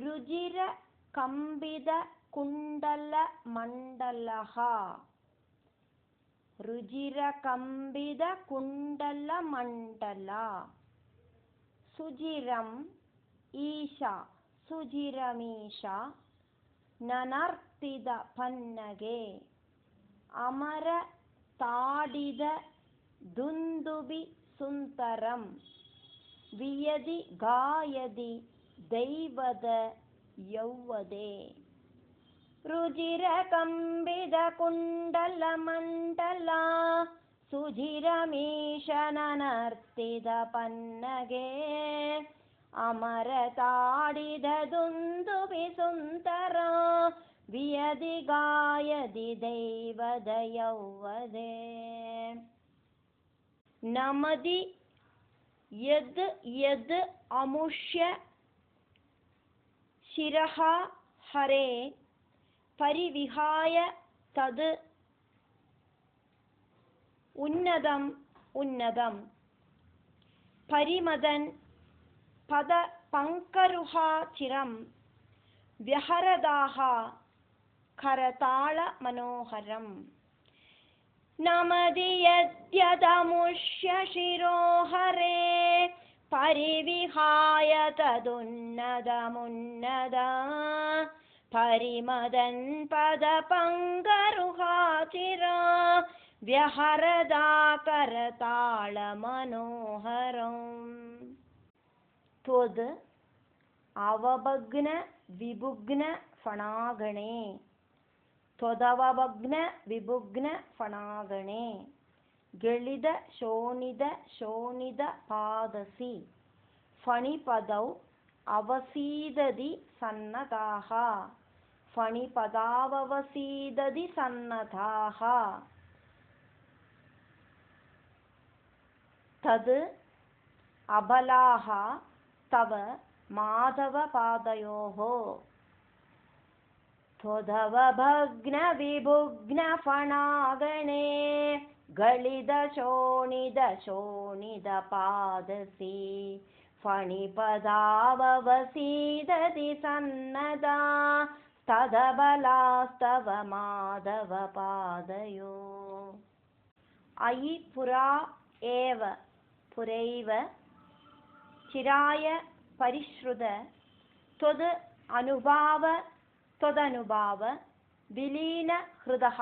रुजिरकम्बितकुण्डलमण्डलः रुजिरकम्बितकुण्डलमण्डला सुजिरम् ईशा सुजिरमीशा ननर्तितपन्नगे अमरताडितदुन्दुभिसुन्दरं वियदि गायदि दैवद यौवदे रुजिरकम्बितकुण्डलमण्डला सुजिरमीशा ननर्तितपन्नगे अमरताडितदुन्दुभिसुन्दरा वियदि गायदि दैवद यौवदे नमदि यद् यद् अमुष्य शिरः हरे परिविहाय तद् उन्नतम् उन्नतं परिमदन् पदपङ्करुहा चिरं व्यहरदाः करतालमनोहरम् नमदि यद्यदमुष्य शिरोहरे परिविहाय तदुन्नतमुन्नता परिमदन् पदपङ्करुहा चिरा व्यहरदा करतालमनोहरम् त्वद् अवभग्न विभुग्न फणागणे त्वदवभग्न विभुग्न फणागणे गलित शोणित शोणित पादसि फणिपदौ अवसीदति सन्नताः फणिपदाववसीदति सन्नताः तद् अबलाः तव माधवपादयोः त्वदवभग्न विभुग्न फणागणे गलित शोणित शोणित पादसि फणिपदाववसीदति सन्नता तदबलास्तव माधवपादयो अयि पुरा एव पुरैव चिराय परिश्रुत त्वदनुभाव विलीनहृदः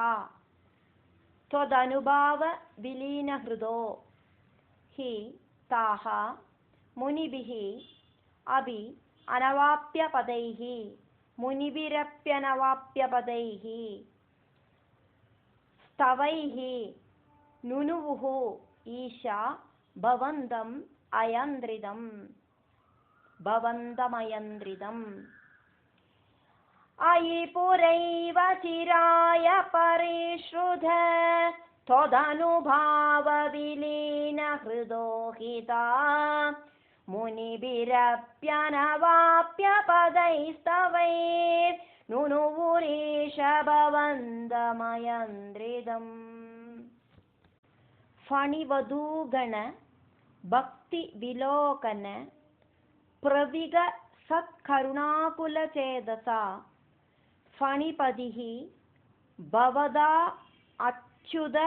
त्वदनुभाव विलीनहृदो हि ताः मुनिभिः अपि अनवाप्यपदैः मुनिभिरप्यनवाप्यपदैः स्तवैः नुनुवुः ईशा भवन्तम् भवन्तमयन्द्रितम् अयि पुरैव चिराय परिश्रुत त्वदनुभाव विलीनहृदो हिता मुनिभिरप्यनवाप्यपदैस्तवैर्नुनुवुरीश भवन्तमयन्द्रितम् फणिवधूगण भक्ति विलोकन प्रविग सत्करुणाकुलचेतसा फणिपतिः भवदा अच्युत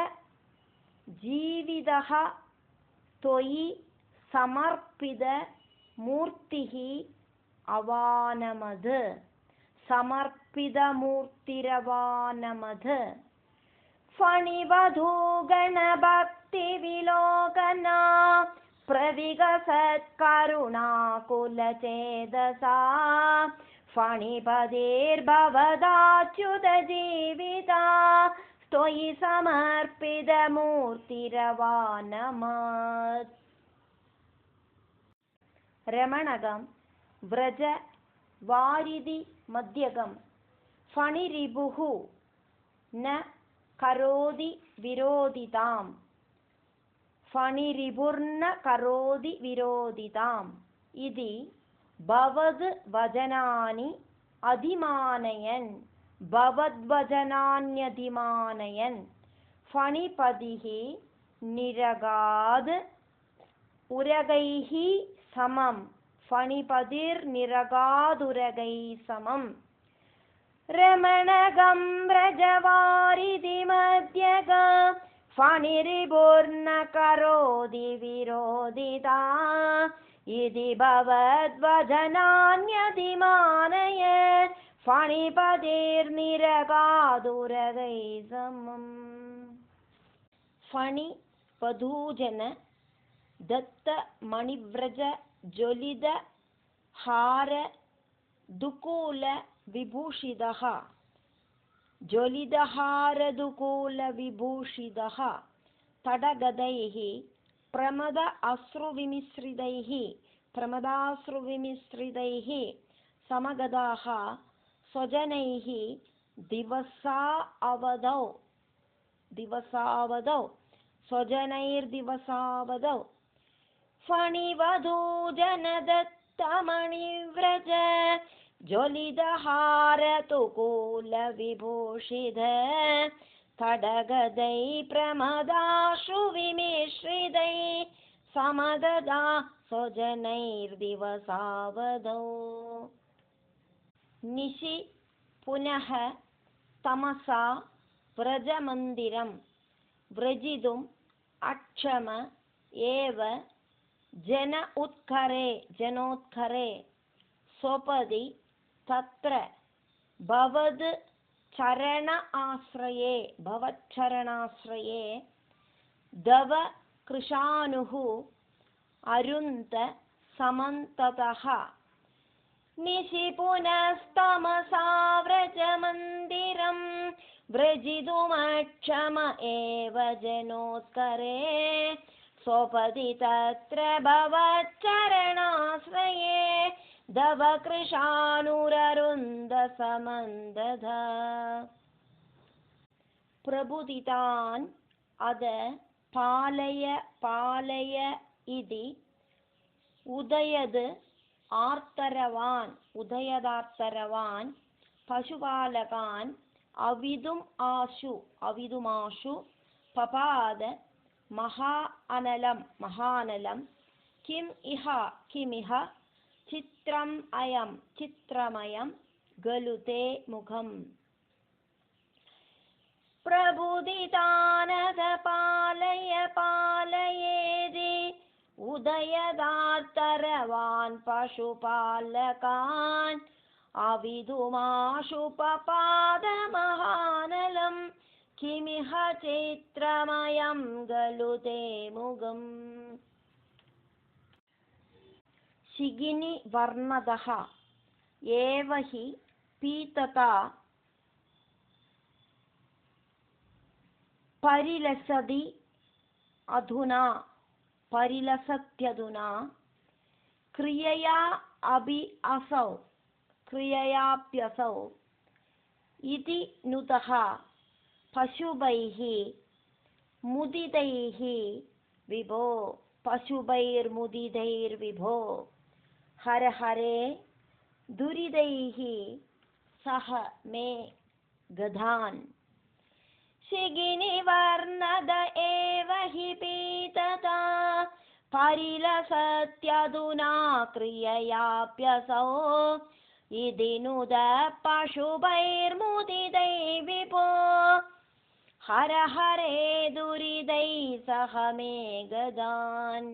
जीवितः त्वयि समर्पित मूर्तिः अवानमद समर्पितमूर्तिरवानमद फणिवधूगण भक्ति विलोकना प्रविगसत्करुणाकुलचेतसा फणिपतिर्भवदाच्युत जीविता त्वयि समर्पितमूर्तिरवानमत् रमणगं व्रज वारिधि मध्यगं फणिरिपुः न करोति विरोधिताम् फणिरिपुर्न करोति विरोधिताम् इति भवद् वचनानि अधिमानयन् भवद्वचनान्यधिमानयन् फणिपतिः निरगाद् उरगैः समं फणिपतिर्निरगादुरगैः समम् रमणगं व्रजवारिधि मध्यग फणिरिपुर्न करोति विरोधिता इति भवद्वचनान्यतिमानय फणिपतिर्निरगादुरगैः समम् फणि पदूजन दत्त मणिव्रज ज्वलित हार दुकूल विभूषितः ज्वलितहारदुकूलविभूषितः तडगदैः प्रमदाश्रुविमिश्रितैः समगदाः स्वजनैः दिवसावधौ स्वजनैर्दिवसावधौ फणिवधूजनदत्तमणिव्रज ज्वलितहारतुकूलविभूषित तडगदै प्रमदाश्रुविमिश्रितैः समददा स्वजनैर्दिवसावधौ निशि पुनः तमसा व्रजमन्दिरं व्रजितुम् अक्षम एव जनोत्करे स्वपदि तत्र भवच्चरणाश्रये दव कृशानुः अरुन्त समन्ततः निशि पुनस्तमसा व्रजमन्दिरं व्रजितुमक्षम एव जनोत्करे स्वपदि तत्र भवच्चरणाश्रये दव कृशानुररुन्द समन्दध प्रबुदितान् अद पालय इति उदयदार्तरवान् पशुपालकान् अविदुमाशु पपाद महानलं किमिह चित्रमयं गलु ते मुखम् प्रबुदितानद पालयेदि उदयदार्तरवान् पशुपालकान् अविदुमाशु पपाद महानलं किमिह चित्रमयं गलु ते मुखम् शिगिनिवर्णदः एव हि पीतता परिलसत्यधुना क्रिययाप्यसौ इति नुतः पशुभैः मुदितैर्विभो हर हरे दुरिदैः सह मे गधान् शिगिनिवर्णद एव हि पीतता परिलसत्यधुना क्रिययाप्यसौ इति नुद पशुभैर्मुदितैर्विभो हर हरे दुरिदैः सह मे गधान्।